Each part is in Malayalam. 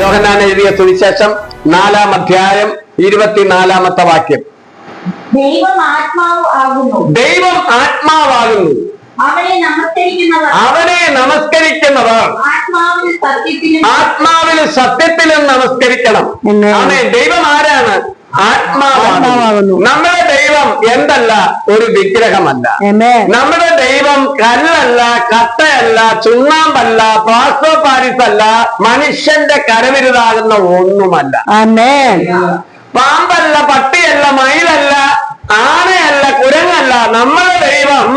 യോഹന്നാൻ എഴുതിയ സുവിശേഷം 4-ാം അധ്യായം 24-ാമത്തെ വാക്യം. ദൈവം ആത്മാവാകുന്നു. ദൈവം ആത്മാവാകുന്നു. അവനെ നമസ്കരിക്കുന്നവർ ആത്മാവിലും സത്യത്തിലും നമസ്കരിക്കണം. ആമേൻ. ദൈവം ആരാണ്? ആത്മാവാകുന്നു. നമ്മുടെ ദൈവം എന്തല്ല? ഒരു വിഗ്രഹമല്ല. നമ്മുടെ ദൈവം കല്ലല്ല, കട്ടയല്ല, ചുണ്ണാമ്പല്ല, പ്ലാസ്റ്റർ ഓഫ് പാരീസ് അല്ല, മനുഷ്യന്റെ കരവിരുതാകുന്ന ഒന്നുമല്ല. പാമ്പല്ല, പട്ടിയല്ല, മയിലല്ല, ആനയല്ല, കുരങ്ങല്ല. നമ്മുടെ ദൈവം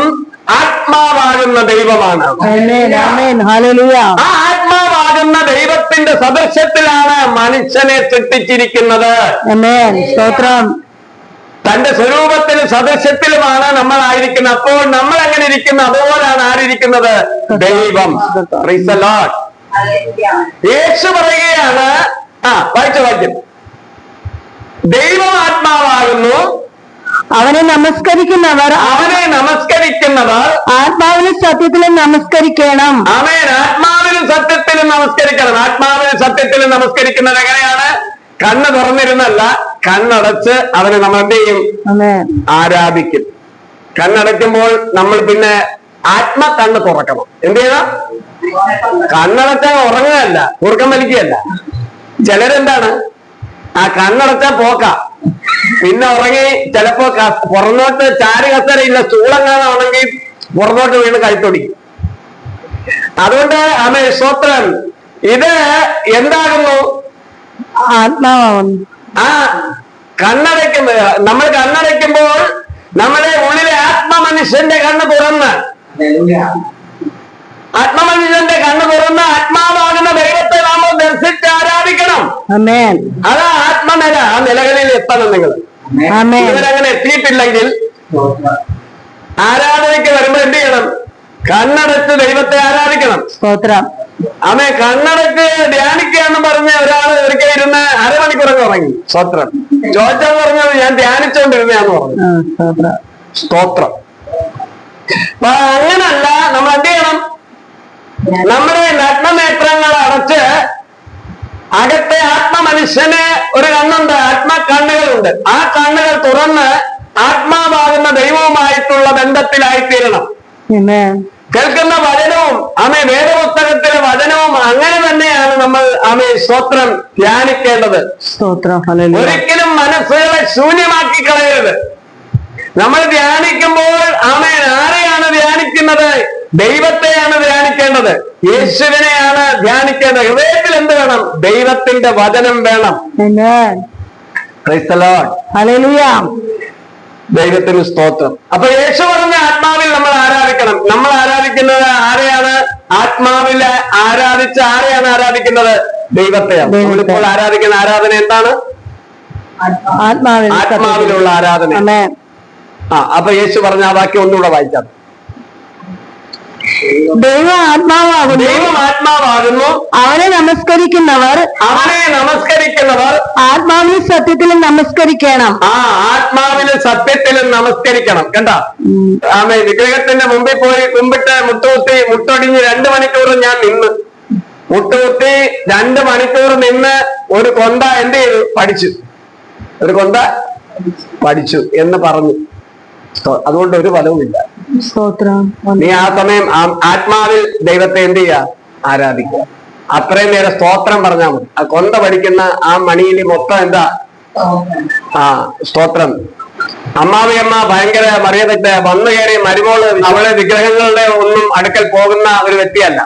ആത്മാവാകുന്ന ദൈവമാണ്. ആ ആത്മാവാകുന്ന ദൈവത്തിന്റെ സദൃശ്യത്തിലാണ് മനുഷ്യനെ സൃഷ്ടിച്ചിരിക്കുന്നത്. തന്റെ സ്വരൂപത്തിലും സദൃശ്യത്തിലുമാണ് നമ്മൾ ആയിരിക്കുന്നത്. അപ്പോൾ നമ്മൾ എങ്ങനെ ഇരിക്കുന്നു? അതുപോലാണ് ആരിയിരിക്കുന്നത്? ദൈവം. Price the Lord. യേശു പറയുകയാണ്, വായിക്കും, ദൈവം ആത്മാവാകുന്നു. അവനെ നമസ്കരിക്കുന്നവർ ആത്മാവിലും സത്യത്തിലും നമസ്കരിക്കണം. ആമേൻ. ആത്മാവിലും സത്യത്തിലും നമസ്കരിക്കണം. ആത്മാവിലും സത്യത്തിലും നമസ്കരിക്കുന്നത് എങ്ങനെയാണ്? കണ്ണ് തുറന്നിരുന്നല്ല, കണ്ണടച്ച് അവനെ നമ്മൾ എന്ത് ചെയ്യും? ആരാധിക്കും. കണ്ണടയ്ക്കുമ്പോൾ നമ്മൾ പിന്നെ കണ്ണ് തുറക്കണം. എന്ത് ചെയ്യണം? കണ്ണടച്ചാൽ ഉറങ്ങുകയല്ല, കുറുക്കം വലിക്കുകയല്ല. ചിലരെന്താണ്, കണ്ണടച്ചാൽ പോക്ക, പിന്നെ ഉറങ്ങി ചിലപ്പോ പുറന്നോട്ട് ചാരി കസരയില്ല, ചൂളങ്ങാനാണെങ്കിൽ പുറന്നോട്ട് വീണ് കഴുത്തൊടിക്കും. അതുകൊണ്ട് ആമേ സ്തോത്രം. ഇത് എന്താകുന്നു? ആത്മാവാകുന്നു. നമ്മൾ കണ്ണടയ്ക്കുമ്പോൾ നമ്മുടെ ഉള്ളിലെ ആത്മമനുഷ്യന്റെ കണ്ണ് തുറന്ന് ആത്മാവാകുന്ന ദൈവത്തെ നാം ദർശിച്ച് ആരാധിക്കണം. അതാ ആത്മനില. ആ നിലകളിൽ എത്തണം നിങ്ങൾ. ഇവരങ്ങനെ എത്തിയിട്ടില്ലെങ്കിൽ ആരാധനയ്ക്ക് വരുമ്പോ എന്ത് ചെയ്യണം? കണ്ണടച്ച് ദൈവത്തെ ആരാധിക്കണം. ആമേ. കണ്ണടച്ച് ധ്യാനിക്കുകയെന്ന് പറഞ്ഞ ഒരാള് ഒരിക്കൽ ഇരുന്ന് അരമണിക്കൂറൊക്കെ ഉറങ്ങി. സ്തോത്രം. ചോദിച്ചാൽ പറഞ്ഞത് ഞാൻ ധ്യാനിച്ചോണ്ടിരുന്നയാന്ന് പറഞ്ഞു. സ്തോത്രം. അപ്പൊ അങ്ങനല്ല, നമ്മൾ എന്ത് ചെയ്യണം? നമ്മുടെ നഗ്നനേത്രങ്ങൾ അടച്ച് അകത്തെ ആത്മമനുഷ്യന് ഒരു കണ്ണുണ്ട്, ആത്മകണ്ണുകളുണ്ട്. ആ കണ്ണുകൾ തുറന്ന് ആത്മാവാകുന്ന ദൈവവുമായിട്ടുള്ള ബന്ധത്തിലായിത്തീരണം. കേൾക്കുന്ന വചനവും വേദപുസ്തകത്തിലെ വചനവും അങ്ങനെ തന്നെയാണ് നമ്മൾ സ്തോത്രം ധ്യാനിക്കേണ്ടത്. ഒരിക്കലും മനസ്സുകളെ ശൂന്യമാക്കി കളയരുത്. നമ്മൾ ധ്യാനിക്കുമ്പോൾ ആരെയാണ് ധ്യാനിക്കുന്നത്? ദൈവത്തെയാണ് ധ്യാനിക്കേണ്ടത്. യേശുവിനെയാണ് ധ്യാനിക്കേണ്ടത്. ഹൃദയത്തിൽ എന്ത് വേണം? ദൈവത്തിന്റെ വചനം വേണം. Price the Lord. ഹല്ലേലൂയ. ദൈവത്തിന് സ്തോത്രം. അപ്പൊ യേശു പറഞ്ഞ ആത്മാവിൽ നമ്മൾ ആരാധിക്കണം. നമ്മൾ ആരാധിക്കുന്നത് ആരെയാണ്? ആത്മാവിൽ ആരാധിച്ച് ആരെയാണ് ആരാധിക്കുന്നത്? ദൈവത്തെയാണ്. നമ്മളിപ്പോൾ ആരാധിക്കുന്ന ആരാധന എന്താണ്? ആത്മാവിലുള്ള ആരാധന. അപ്പൊ യേശു പറഞ്ഞ ആ വാക്യം ഒന്നുകൂടെ വായിക്കാം. ദൈവം ആത്മാവാകുന്നു. അവനെ നമസ്കരിക്കുന്നവർ ആത്മാവിലും സത്യത്തിലും നമസ്കരിക്കണം. ആത്മാവിലും സത്യത്തിലും നമസ്കരിക്കണം. കണ്ട, വിഗ്രഹത്തിന്റെ മുമ്പിൽ പോയി കുമ്പിട്ട് മുട്ടൊടിഞ്ഞ് 2 മണിക്കൂർ ഞാൻ നിന്ന് മുട്ടുകുത്തി 2 മണിക്കൂർ നിന്ന് ഒരു കൊന്ത എന്ത് ചെയ്തു? പഠിച്ചു എന്ന് പറഞ്ഞു. അതുകൊണ്ട് ഒരു ഫലവുമില്ല. നീ ആ സമയം ആത്മാവിൽ ദൈവത്തെ എന്ത് ചെയ്യുക? ആരാധിക്കുക. അത്രയും നേരം സ്തോത്രം പറഞ്ഞാൽ മതി. ആ കൊന്ത പഠിക്കുന്ന ആ മണിയില് മൊത്തം എന്താ? സ്തോത്രം. അമ്മാവിയമ്മ ഭയങ്കര മറിയതൊക്കെ വന്നു കയറി മരുമോള് അവളെ വിഗ്രഹങ്ങളുടെ ഒന്നും അടുക്കൽ പോകുന്ന ഒരു വ്യക്തിയല്ല.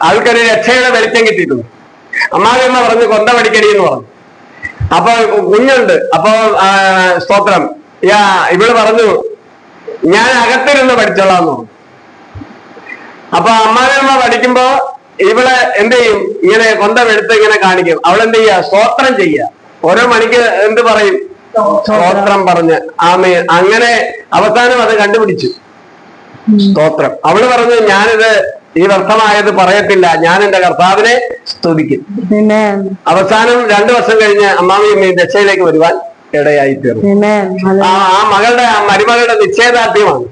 അവൾക്കൊരു രക്ഷയുടെ വെളിച്ചം കിട്ടിയിട്ടുണ്ട്. അമ്മാവിയമ്മ പറഞ്ഞു കൊന്ത പഠിക്കടി എന്ന് പറഞ്ഞു. അപ്പൊ കുഞ്ഞുണ്ട്. അപ്പൊ സ്തോത്രം ഇവള് പറഞ്ഞു ഞാൻ അകത്തിരുന്ന് പഠിച്ചോളാന്ന് പറഞ്ഞു. അപ്പൊ അമ്മാവിയമ്മ പഠിക്കുമ്പോ ഇവള് എന്ത് ചെയ്യും? ഇങ്ങനെ കൊന്തമെടുത്ത് ഇങ്ങനെ കാണിക്കും. അവളെന്ത് ചെയ്യുക? സ്തോത്രം ചെയ്യുക. ഓരോ മണിക്ക് എന്ത് പറയും? സ്തോത്രം പറഞ്ഞ് അങ്ങനെ അവസാനം അത് കണ്ടുപിടിച്ചു. സ്തോത്രം. അവള് പറഞ്ഞു ഞാനിത് ഈ വ്യർത്ഥമായത് പറയത്തില്ല, ഞാൻ എന്റെ കർത്താവിനെ സ്തുതിക്കും. അവസാനം 2 വർഷം കഴിഞ്ഞ് അമ്മാവിയമ്മയും രക്ഷയിലേക്ക് വരുവാൻ ഇടയായി തീർന്നു. ആ മരുമകളുടെ നിശ്ചയദാർഢ്യമാണ്.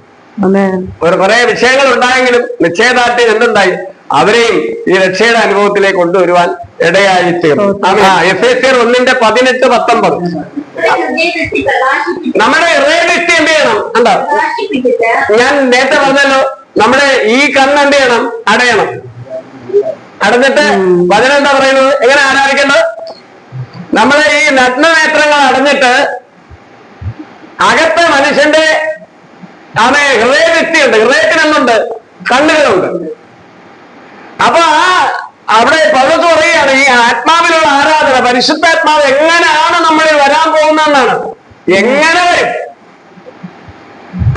കുറെ വിഷയങ്ങൾ ഉണ്ടായെങ്കിലും നിശ്ചയദാർഢ്യം എന്തുണ്ടായി? അവരെയും ഈ രക്ഷയുടെ അനുഭവത്തിലേക്ക് കൊണ്ടുവരുവാൻ ഇടയായി തീർന്നു. എഫേസ്യർ 1:18-19. ഹൃദയദൃഷ്ടി പ്രകാശിപ്പിച്ച് നമ്മുടെ ഹൃദയദൃഷ്ടി എന്ത് ചെയ്യണം? എന്താ പ്രകാശിപ്പിച്ചിട്ട് ഞാൻ നേരത്തെ പറഞ്ഞല്ലോ, നമ്മുടെ ഈ കണ്ണ് എന്ത് ചെയ്യണം? അടയണം. അടഞ്ഞിട്ട് വചനം എന്താ പറയുന്നത്? എങ്ങനെ ആരാധിക്കേണ്ടത്? നമ്മളെ ഈ നഗ്നനേത്രങ്ങൾ അടഞ്ഞിട്ട് അകത്തെ മനുഷ്യന്റെ ഹൃദയദൃഷ്ടിയുണ്ട്. ഹൃദയത്തിന് എന്തുണ്ട്? കണ്ണുകളുണ്ട്. അപ്പൊ അവിടെ പൗലോസ് പറയുകയാണ്, ഈ ആത്മാവിലുള്ള ആരാധന, പരിശുദ്ധാത്മാവ് എങ്ങനെയാണ് നമ്മളിൽ വരാൻ പോകുന്നതെന്നാണ്. എങ്ങനെ വരും?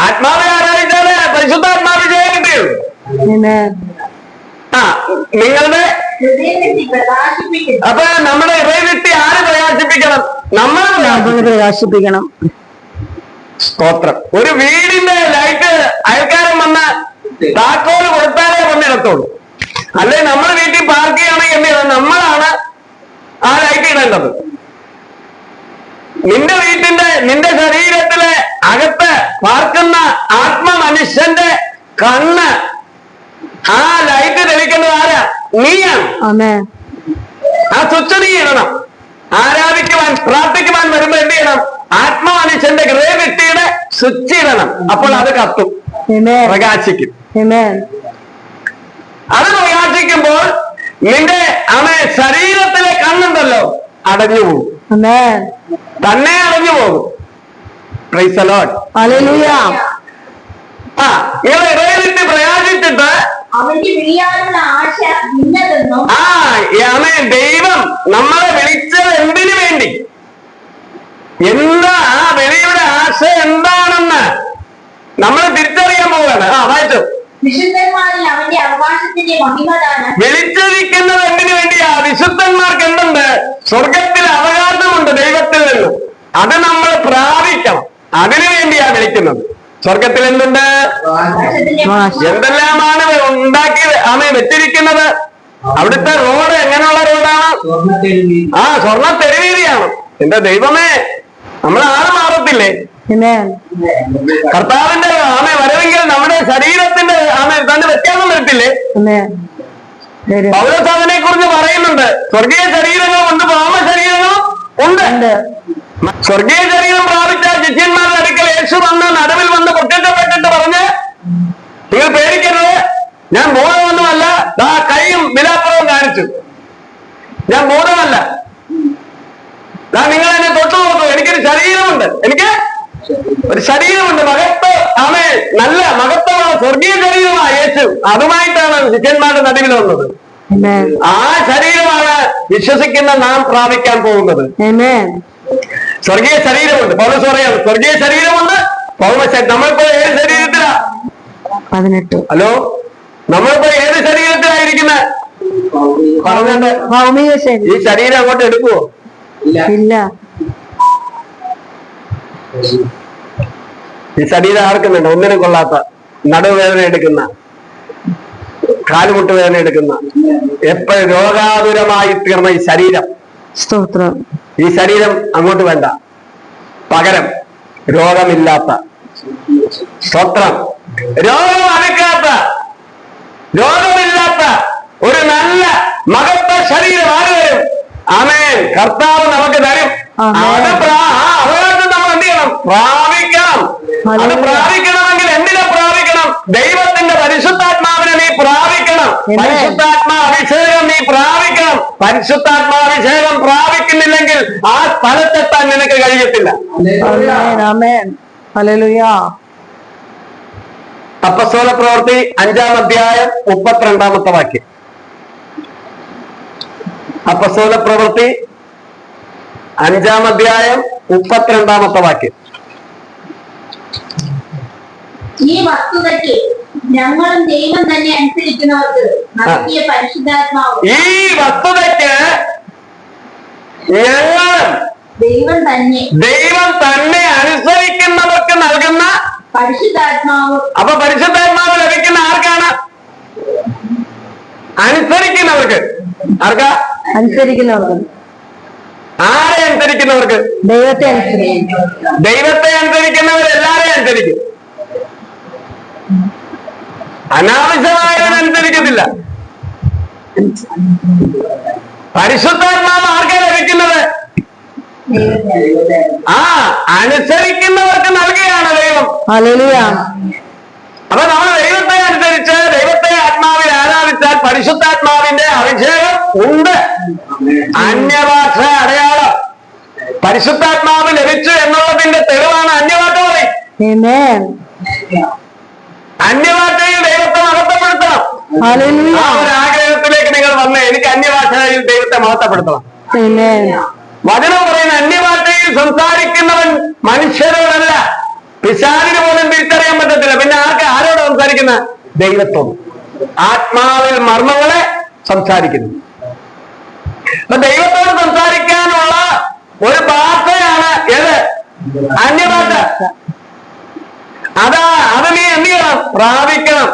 ആത്മാവിനെ ആരാധിച്ചാലേ പരിശുദ്ധാത്മാവ് വിജയം കിട്ടുകയുള്ളൂ. നിങ്ങളുടെ ഹൃദയദൃഷ്ടി പ്രകാശിപ്പിച്ചിട്ട് അപ്പൊ നമ്മുടെ ഹൃദയദൃഷ്ടി ആര് പ്രകാശിപ്പിക്കണം? നമ്മൾ പ്രകാശിപ്പിക്കണം. സ്തോത്രം. ഒരു വീടിന്റെ ലൈറ്റ് അയൽക്കാരൻ വന്ന് താക്കോല് കൊടുത്താലേ കൊണ്ടിടത്തുള്ളൂ. അല്ലെ നമ്മൾ വീട്ടിൽ പാർക്ക് ചെയ്യുകയാണെങ്കിൽ എന്ത് ചെയ്യണം? നമ്മളാണ് ആ ലൈറ്റ് ഇടേണ്ടത്. നിന്റെ ശരീരത്തിലെ അകത്ത് പാർക്കുന്ന ആത്മമനുഷ്യന്റെ കണ്ണ്, ആ ലൈറ്റ് തെളിക്കുന്നത് ആരാ? നീയാണ്. ആ സ്വിച്ച് നീ ഇടണം. ആരാധിക്കുവാൻ, പ്രാർത്ഥിക്കുവാൻ വരുമ്പോ എന്ത് ചെയ്യണം? ആത്മമനുഷ്യന്റെ ഹൃദയവ്യക്തിയുടെ സ്വിച്ച് ഇടണം. അപ്പോൾ അത് കത്തും, പ്രകാശിക്കും. അത് പ്രകാശിക്കുമ്പോൾ നിന്റെ ശരീരത്തിലെ കണ്ണുണ്ടല്ലോ അടഞ്ഞു പോകും, തന്നെ അടഞ്ഞു പോകും. Price the Lord. ഹല്ലേലൂയ. നിങ്ങൾ ഹൃദയത്തിൽ പ്രകാശിച്ചിട്ട് അവന്റെ വിളിയാനുള്ള ആശ ഇന്നതെന്നും ദൈവം നമ്മളെ വിളിച്ചത് എന്തിനു വേണ്ടി, എന്താ ആ വിളിയുടെ ആശ എന്താണെന്ന് നമ്മൾ തിരിച്ചറിയാൻ പോവുകയാണ്. വായിച്ചു. വിശുദ്ധന്മാരിൽ അവന്റെ അവകാശത്തിന്റെ മഹിമദാനം. വിളിച്ചിരിക്കുന്നത് എന്തിനു വേണ്ടിയാ? വിശുദ്ധന്മാർക്ക് എന്തുണ്ട്? സ്വർഗത്തിൽ അവകാശമുണ്ട് ദൈവത്തിൽ നിന്ന്. അത് നമ്മൾ പ്രാപിക്കണം. അതിനു വേണ്ടിയാ വിളിക്കുന്നത്. സ്വർഗത്തിൽ എന്തുണ്ട്? എന്തെല്ലാമാണ് ഉണ്ടാക്കി വെച്ചിരിക്കുന്നത്. അവിടുത്തെ റോഡ് എങ്ങനെയുള്ള റോഡാണ്? സ്വർണ്ണ തെരുവീതിയാണ്. എന്റെ ദൈവമേ, നമ്മളെ ആള് മാറത്തില്ലേ? കർത്താവിന്റെ വരവെങ്കിൽ നമ്മുടെ ശരീരത്തിന്റെ തന്നെ വ്യത്യാസം വരത്തില്ലേ? പൗലോസ് അതിനെ കുറിച്ച് പറയുന്നുണ്ട്. സ്വർഗീയ ശരീരങ്ങളും ഉണ്ട്, പാപ ശരീരങ്ങളും ഉണ്ട്. സ്വർഗീയ ശരീരം പ്രാപിച്ച ശിഷ്യന്മാരുടെ അടുക്കൽ യേശു വന്ന് നടുവിൽ വന്ന് പൊട്ടിച്ചപ്പെട്ടിട്ട് പറഞ്ഞ്, നിങ്ങൾ പേടിക്കരുത്, ഞാൻ ബോധമൊന്നുമല്ല. കൈയും വിലാപ്പുറവും കാണിച്ചു, ഞാൻ ബോധമല്ല. നിങ്ങൾ എന്നെ തൊട്ടു നോക്കൂ, എനിക്കൊരു ശരീരമുണ്ട്, എനിക്ക് ഒരു ശരീരമുണ്ട്. നല്ല മഹത്വമുള്ള സ്വർഗീയ ശരീരമാണ് യേശു. അതുമായിട്ടാണ് ശിഷ്യന്മാരുടെ നടുവിൽ വന്നത്. ആ ശരീരമാണ് വിശ്വസിക്കുന്ന നാം പ്രാപിക്കാൻ പോകുന്നത്. സ്വർഗീയ ശരീരമുണ്ട്. പൗലോസ് പറയാണ്, സ്വർഗീയ ശരീരമുണ്ട്, നമ്മളിപ്പോ ഏത് ശരീരത്തിലാ? 18. ഹലോ, നമ്മളിപ്പോ ഏത് ശരീരത്തിലായിരിക്കുന്നത്? പറഞ്ഞിട്ട് ഭൗമിക ശരീരം. ഈ ശരീരം അങ്ങോട്ട് എടുക്കുവോ? ഇല്ല. ഈ ശരീരം ആർക്കുന്നുണ്ട്? ഒന്നിനും കൊള്ളാത്ത, നടുവേദന എടുക്കുന്ന, കാലുമുട്ട് വേദന എടുക്കുന്ന, എപ്പോഴും രോഗാതുരമായി തീർന്ന ഈ ശരീരം. സ്തോത്രം. ഈ ശരീരം അങ്ങോട്ട് വേണ്ട. പകരം രോഗമില്ലാത്ത, സ്തോത്രം, രോഗം അടുക്കാത്ത, രോഗമില്ലാത്ത ഒരു നല്ല മഹത്വ ശരീരം ആര് വരും? ആമേൻ. കർത്താവ് നമുക്ക് തരും. അത് അവകാശം നമ്മൾ എന്ത് ചെയ്യണം? പ്രാപിക്കണം. അത് പ്രാപിക്കണമെങ്കിൽ എന്തിനെ പ്രാപിക്കണം? ദൈവത്തിന്റെ പരിശുദ്ധാത്മാവിനെ നീ പ്രാപിക്കണം. പരിശുദ്ധാത്മാഭിഷേകം നീ പ്രാപിക്കണം. പരിശുദ്ധാത്മാഭിഷേകം പ്രാപിക്കുന്നില്ലെങ്കിൽ ആ സ്ഥലത്തെത്താൻ നിനക്ക് കഴിയത്തില്ല. അപ്പസ്തോല പ്രവൃത്തി 5-ാം അധ്യായം 32-ാമത്തെ വാക്യം. അപ്പസ്തോല പ്രവൃത്തി 5-ാം അധ്യായം 32-ാമത്തെ വാക്യം. ഈ വസ്തുതയ്ക്ക് ഞങ്ങളും ദൈവം തന്നെ അനുസരിക്കുന്നവർക്ക് നൽകിയ പരിശുദ്ധാത്മാവ്. ഈ വസ്തുതയ്ക്ക് ഞങ്ങളും ദൈവം തന്നെ അനുസരിക്കുന്നവർക്ക് നൽകുന്ന പരിശുദ്ധാത്മാവ്. അപ്പൊ പരിശുദ്ധാത്മാവ് ലഭിക്കുന്ന ആർക്കാണ്? അനുസരിക്കുന്നവർക്ക്. ആർക്കാ? അനുസരിക്കുന്നവർക്ക്. ആരെ അനുസരിക്കുന്നവർക്ക്? ദൈവത്തെ അനുസരിക്കും. ദൈവത്തെ അനുസരിക്കുന്നവർ എല്ലാരെയും അനുസരിക്കും. അനാവശ്യമായവൻ അനുസരിക്കത്തില്ല. പരിശുദ്ധാത്മാവ് ആർക്കാ ലഭിക്കുന്നത്? അനുസരിക്കുന്നവർക്ക് നൽകുകയാണ് ദൈവം. ഹല്ലേലൂയ. അപ്പൊ നമ്മൾ ദൈവത്തെ അനുസരിച്ച് ദൈവത്തെ ആത്മാവിൽ ആരാധിച്ചാൽ പരിശുദ്ധാത്മാവിന്റെ അഭിഷേകം ഉണ്ട്. അന്യഭാഷ അടയാളം പരിശുദ്ധാത്മാവ് ലഭിച്ചു എന്നുള്ളതിന്റെ തെളിവാണ് അന്യഭാഷ പറയും. ആമേൻ. അന്യഭാഷയിൽ ദൈവത്തെ മഹത്വപ്പെടുത്തണം. ഹല്ലേലൂയ. ആ ഒരു ആഗ്രഹത്തിലേക്ക് നിങ്ങൾ വന്നേ, എനിക്ക് അന്യഭാഷയിൽ ദൈവത്തെ മഹത്വപ്പെടുത്തണം. ആമേൻ. വചനം പറയുന്ന അന്യഭാഷയിൽ സംസാരിക്കുന്നവൻ മനുഷ്യരോടല്ല, പിശാചിന് പോലും തിരിച്ചറിയാൻ പറ്റത്തില്ല. പിന്നെ ആരോട് സംസാരിക്കുന്ന? ദൈവത്തോട്. ആത്മാവിൽ മർമ്മങ്ങളെ സംസാരിക്കുന്നു. അപ്പൊ ദൈവത്തോട് സംസാരിക്കാനുള്ള ഒരു ഭാഷയാണ് ഏത്? അന്യഭാഷ. അത് നീ എന്ത് ചെയ്യണം? പ്രാപിക്കണം.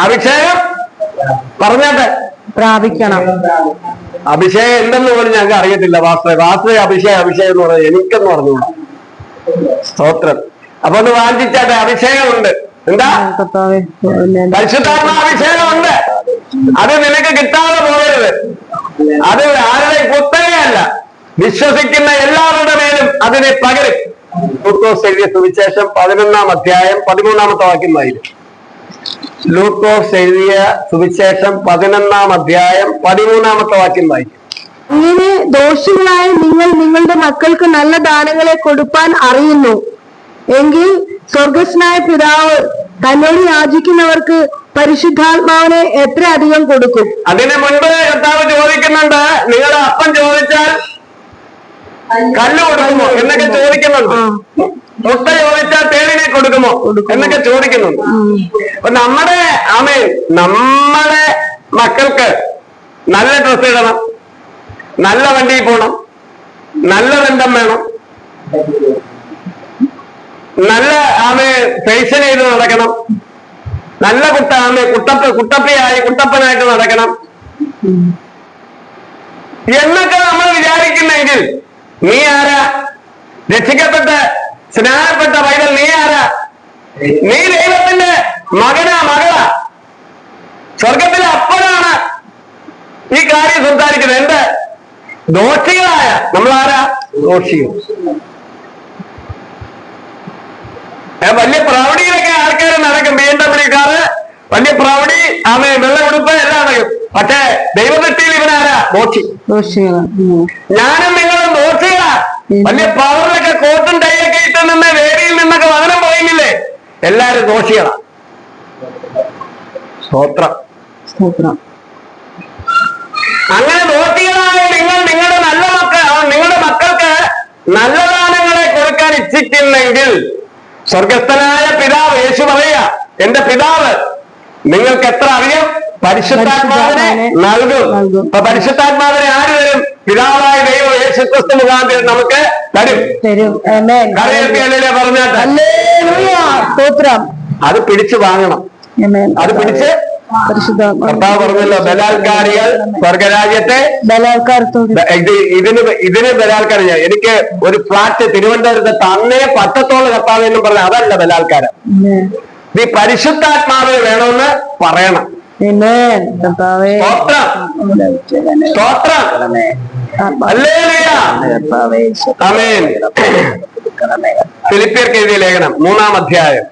അഭിഷേകം പറഞ്ഞാട്ടെ, പ്രാപിക്കണം. അഭിഷേകം എന്തെന്ന് പോലും ഞങ്ങൾക്ക് അറിയത്തില്ല. അഭിഷേകം എന്ന് പറഞ്ഞാൽ എനിക്കെന്ന് പറഞ്ഞുകൂടാ. സ്തോത്രം. അപ്പൊ ഒന്ന് വാഞ്ചിച്ചാട്ടെ, അഭിഷേകമുണ്ട്. എന്താ? പരിശുദ്ധാത്മാ അഭിഷേകമുണ്ട്. അത് നിനക്ക് കിട്ടാതെ പോകരുത്. അത് ആരുടെ കുത്തകയല്ല, വിശ്വസിക്കുന്ന എല്ലാവരുടെ മേലും അതിനെ പകരും. ലൂക്കോസ് എഴുതിയ സുവിശേഷം 11-ാം അധ്യായം 13-ാമത്തെ വാക്യം വായിക്കും. ലൂക്കോസ് എഴുതിയ സുവിശേഷം 11-ാം അധ്യായം 13-ാമത്തെ വാക്യം വായിക്കും. ഇങ്ങനെ ദോഷികളായ നിങ്ങൾ നിങ്ങളുടെ മക്കൾക്ക് നല്ല ദാനങ്ങളെ കൊടുപ്പാൻ അറിയുന്നു എങ്കിൽ സ്വർഗസ്നായ പിതാവ് തന്നോട് യാചിക്കുന്നവർക്ക് പരിശുദ്ധാത്മാവിനെ എത്ര അധികം കൊടുക്കും. അതിന് മുൻപ് കർത്താവ് ചോദിക്കുന്നുണ്ട്, നിങ്ങളുടെ അപ്പം ചോദിച്ചാൽ കല്ല് കൊടുക്കുമോ എന്നൊക്കെ ചോദിക്കുന്നുണ്ട്. മുട്ട ചോദിച്ചാൽ തേളിനെ കൊടുക്കുമോ എന്നൊക്കെ ചോദിക്കുന്നുണ്ട്. അപ്പൊ നമ്മുടെ മക്കൾക്ക് നല്ല ഡ്രസ്സ് ഇടണം, നല്ല വണ്ടിയിൽ പോണം, നല്ല ബന്ധം വേണം, നല്ല ഫേഷൻ ചെയ്ത് നടക്കണം, നല്ല കുട്ടപ്പനായിട്ട് നടക്കണം എന്നൊക്കെ നമ്മൾ വിചാരിക്കുന്നെങ്കിൽ നീ ആരാ? രക്ഷിക്കപ്പെട്ട സ്നാനപ്പെട്ട പൈതൽ നീ ആരാ? നീ ദൈവത്തിന്റെ മകനാ, മകളാ. സ്വർഗത്തിലെ അപ്പനാണ് ഈ കാര്യം സംസാരിക്കുന്നത്. എന്ത്? ദോഷികളായ നമ്മൾ ആരാ? ദോഷികൾ. വലിയ പ്രൗഢിയിലൊക്കെ ആൾക്കാർ നടക്കും. BMW കാറ്, വലിയ പ്രൗഢി, വെള്ള ഉടുപ്പ് എല്ലാം നടക്കും. പക്ഷേ ദൈവദൃഷ്ടിയിൽ ഇവനാരാ? ദോഷികളാ. ഞാനും നിങ്ങളും ദോഷികളാ. വലിയ പവറിലൊക്കെ കോട്ടും ടൈയൊക്കെ ഇട്ട് നിന്ന് വേദിയിൽ നിന്നൊക്കെ വചനം പോയില്ലേ, എല്ലാരും ദോഷികളാ. സ്തോത്രം. അങ്ങനെ ദോഷികളായ നിങ്ങൾ നിങ്ങളുടെ മക്കൾക്ക് നല്ല ദാനങ്ങളെ കൊടുക്കാൻ ഇച്ഛിക്കുന്നെങ്കിൽ സ്വർഗസ്ഥനായ പിതാവ് യേശു പറയുക, എന്റെ പിതാവ് നിങ്ങൾക്ക് എത്ര അധികം പരിശുദ്ധാത്മാവിനെ നൽകും. അപ്പൊ പരിശുദ്ധാത്മാവിനെ ആര് തരും? പിതാവായ ദൈവം യേശുക്രിസ്തു മുഖാന്തരം നമുക്ക് തരും. അത് പിടിച്ചു വാങ്ങണം. അത് പിടിച്ച് കർത്താവ് പറഞ്ഞല്ലോ, ബലാത്കാരികൾ സ്വർഗരാജ്യത്തെ ഇതിന് ബലാത്കാരം. എനിക്ക് ഒരു ഫ്ലാറ്റ് തിരുവനന്തപുരത്ത് തന്നേ പറ്റത്തോളം കർത്താവ് എന്നും പറഞ്ഞ അതല്ല ബലാത്കാരം. ഈ പരിശുദ്ധാത്മാവ് വേണമെന്ന് പറയണം. ഫിലിപ്പിയർക്ക് എഴുതിയ ലേഖനം 3-ാം അധ്യായം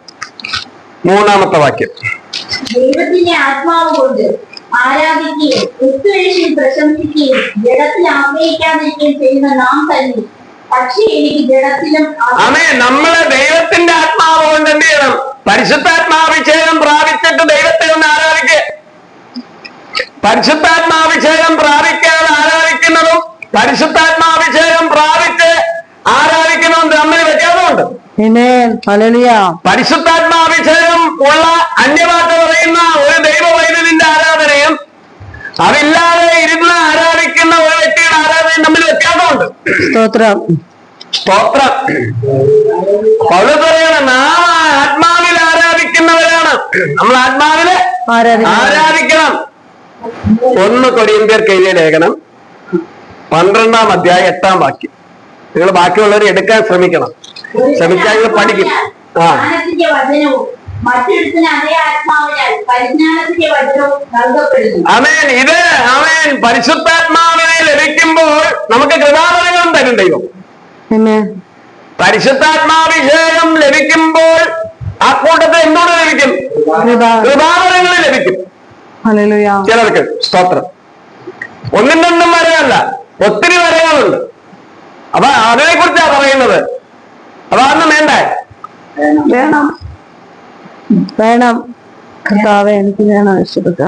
3-ാമത്തെ വാക്യം. ദൈവത്തിന്റെ ആത്മാവ് കൊണ്ട് ആരാധിക്കുകയും ക്രിസ്തുയേശുവിൽ പ്രശംസിക്കുകയും ജഡത്തിൽ ആശ്രയിക്കാതിരിക്കുകയും ചെയ്യുന്ന നാം തന്നെ. പക്ഷേ എനിക്ക് ജഡത്തിലും നമ്മളെ ദൈവത്തിന്റെ ആത്മാവ് കൊണ്ട് എന്ത് ചെയ്യണം? പരിശുദ്ധാത്മാഭിഷേകം പ്രാപിച്ചിട്ട് ദൈവത്തെ ഒന്ന് ആരാധിക്കുക. പരിശുദ്ധാത്മാഭിഷേകം പ്രാപിക്കാതെ ആരാധിക്കുന്നതും പരിശുദ്ധാത്മാഭിഷേകം പ്രാപിച്ച് ആരാധിക്കുന്നതും തമ്മിൽ വ്യത്യാസമുണ്ട്. പരിശുദ്ധാത്മാഭിഷേകം ഉള്ള അന്യഭാഷ പറയുന്ന ഒരു ദൈവ വൈദ്യന്റെ ആരാധനയും അതില്ലാതെ ഇരുന്ന് ആരാധിക്കുന്ന ഒരു വ്യക്തിയുടെ ആരാധനയും തമ്മിൽ വ്യത്യാസമുണ്ട്. സ്തോത്രം. പൗലോസ് പറയണം, നാം ആത്മാവിൽ ആരാധിക്കുന്നവരാണ്. നമ്മൾ ആത്മാവില് ആരാധിക്കണം. 1 കൊരിന്ത്യർക്ക് എഴുതിയ ലേഖനം 12-ാം അധ്യായം 8-ാം വാക്യം. നിങ്ങൾ ബാക്കിയുള്ളവർ എടുക്കാൻ ശ്രമിക്കണം. ശ്രമിച്ചാൽ പഠിക്കും. മറ്റൊരുത്തിന് അതേ ആത്മാവിനാൽ പരിജ്ഞാനത്തിന്റെ വചനവും നൽകപ്പെടുന്നു. ആമേൻ. ഇത് ആമേൻ പരിശുദ്ധാത്മാവിനെ ലഭിക്കുമ്പോൾ നമുക്ക് കൃപാവരങ്ങളും തരും ദൈവം. പരിശുദ്ധാത്മാഭിഷേകം ലഭിക്കുമ്പോൾ ആ കൂട്ടത്തിൽ എന്തുകൊണ്ട് ലഭിക്കും? കൃപാവരങ്ങൾ ലഭിക്കും ചിലർക്ക്. സ്തോത്രം. ഒന്നും രണ്ടും വരയല്ല, ഒത്തിരി വരകളുണ്ട്. അപ്പൊ അതിനെ കുറിച്ചാ പറയുന്നത്. അപ്പൊ അതൊന്നും വേണ്ടേ? വേണം വേണം കർത്താവേ, എനിക്ക് വേണം ഇഷ്ടപ്പെട്ട.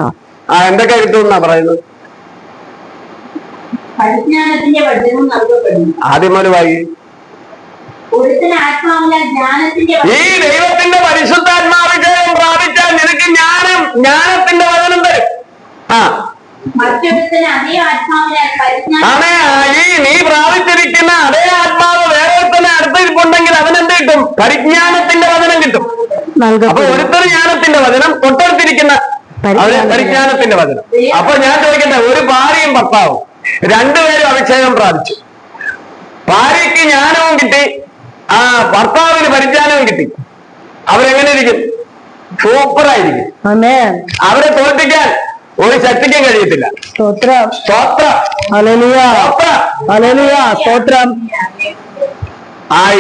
എന്തൊക്കെ കിട്ടുമെന്നാ പറയുന്നത്? പരിജ്ഞാനത്തിന്റെ വചനവും നൽകപ്പെടുന്നു. ആദ്യം ഒരു വായി. ഒരുത്തിന് ആത്മാവിനാൽ ജ്ഞാനത്തിന്റെ ഈ ദൈവത്തിന്റെ പരിശുദ്ധാത്മാഭിഷേകം പ്രാപിച്ചാൽ നിനക്ക് ജ്ഞാനത്തിന്റെ വചനം തരും. മറ്റൊരുത്തിന് അതേ ആത്മാവിനാൽ ഈ നീ പ്രാപിച്ചിരിക്കുന്ന അതേ ആത്മാവ് വേറെ തന്നെ അടുത്തിരിപ്പുണ്ടെങ്കിൽ അവനെന്ത് കിട്ടും? പരിജ്ഞാനത്തിന്റെ വചനം കിട്ടും. അപ്പൊ ഒരുത്തർ ജ്ഞാനത്തിന്റെ വചനം, തൊട്ടടുത്തിരിക്കുന്ന പരിജ്ഞാനത്തിന്റെ വചനം. അപ്പൊ ഞാൻ ചോദിക്കട്ടെ, ഒരു ഭാര്യയും ഭർത്താവും രണ്ടുപേരും അഭിഷേകം പ്രാപിച്ചു. ഭാര്യയ്ക്ക് ജ്ഞാനവും കിട്ടി, ഭർത്താവിന് പരിജ്ഞാനവും കിട്ടി. അവരെങ്ങനെ ഇരിക്കും? സൂപ്പറായിരിക്കും. അവരെ തോൽപ്പിക്കാൻ ഒരു ശക്തിക്കും കഴിയത്തില്ല. സ്തോത്രം സ്തോത്രം. ഹല്ലേലൂയ ഹല്ലേലൂയ സ്തോത്രം.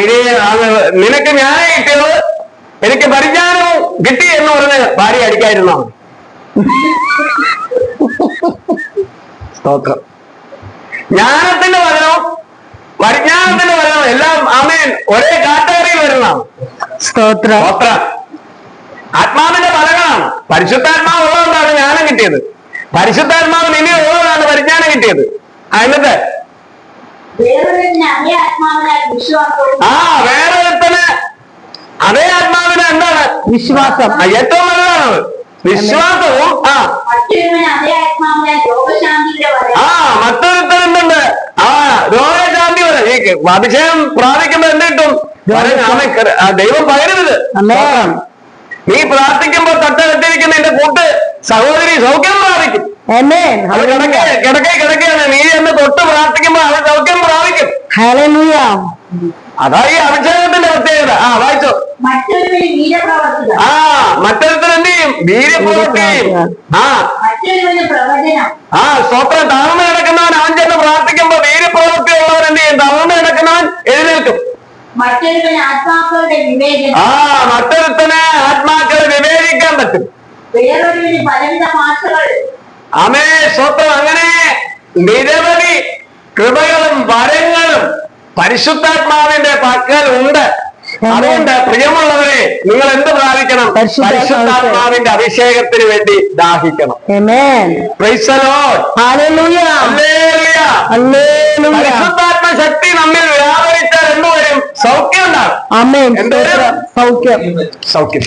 ഇനി നിനക്ക് ജ്ഞാനം കിട്ടിയത് എനിക്ക് പരിജ്ഞാനവും കിട്ടി എന്ന് പറഞ്ഞ് ഭാര്യ അടിക്കാതിരുന്നാ മതി. സ്തോത്രം. ജ്ഞാനത്തിന്റെ വചനവും പരിജ്ഞാനത്തിന്റെ വചനവും എല്ലാം ആമേൻ ഒരേ കാറ്റഗറിയിൽ വരുന്നതാണ്. സ്തോത്രം. സ്തോത്രം. ആത്മാവിന്റെ ഫലങ്ങളാണ്. പരിശുദ്ധാത്മാവ് ഉള്ളതുകൊണ്ടാണ് ജ്ഞാനം കിട്ടിയത്. പരിശുദ്ധാത്മാവ് ഇനി ഉള്ളതാണ് പരിജ്ഞാനം കിട്ടിയത്. എന്നിട്ട് വേറൊരുത്തന് അതേ ആത്മാവിന് എന്താണ്? വിശ്വാസം. ഏറ്റവും നല്ലതാണ് വിശ്വാസവും. മറ്റൊരുത്തരുന്നുണ്ട് രോഗശാന്തി വരെ. ഈ അഭിഷേകം പ്രാപിക്കുമ്പോൾ എന്ത് കിട്ടും? ദൈവം പകരുന്നത്. നീ പ്രാർത്ഥിക്കുമ്പോൾ തൊട്ടടുത്തിരിക്കുന്ന എന്റെ കൂട്ട് സഹോദരി സൗഖ്യം പ്രാപിക്കും. കിടക്കുകയാണ്, നീ എന്ന് തൊട്ട് പ്രാർത്ഥിക്കുമ്പോൾ അവൻ സൗഖ്യം പ്രാപിക്കും. അതാ ഈ അഭിഷേകത്തിന്റെ പ്രത്യേകത. വായിച്ചോ. മറ്റൊരുത്തർ എന്ത് ചെയ്യും? വീര്യപ്രവൃത്തി ചെയ്യും. സ്തോത്രം. തളർന്നു കിടക്കുന്നവൻ അവൻ ചെന്ന് പ്രാർത്ഥിക്കുമ്പോ വീര്യപ്രവൃത്തി ഉള്ളവൻ എന്ത് ചെയ്യും? തളർന്നു കിടക്കുന്നവൻ എഴുന്നേൽക്കും. മറ്റൊരുത്തന് ആത്മാക്കളെ വിവേചിക്കാൻ പറ്റും. ആമേ സ്തോത്രം. അങ്ങനെ നിരവധി കൃപകളും വരങ്ങളും പരിശുദ്ധാത്മാവിന്റെ പക്കൽ ഉണ്ട്. അതുകൊണ്ട് പ്രിയമുള്ളവരെ, നിങ്ങൾ എന്ത് പ്രാപിക്കണം? പരിശുദ്ധാത്മാവിന്റെ അഭിഷേകത്തിന് വേണ്ടി ദാഹിക്കണം. Praise the Lord. ഹല്ലേലൂയ ഹല്ലേലൂയ. പരിശുദ്ധാത്മ ശക്തി നമ്മിൽ വ്യാപരിച്ചാൽ എന്ത് വരും? സൗഖ്യം ഉണ്ടാകും. സൗഖ്യം. സൗഖ്യം.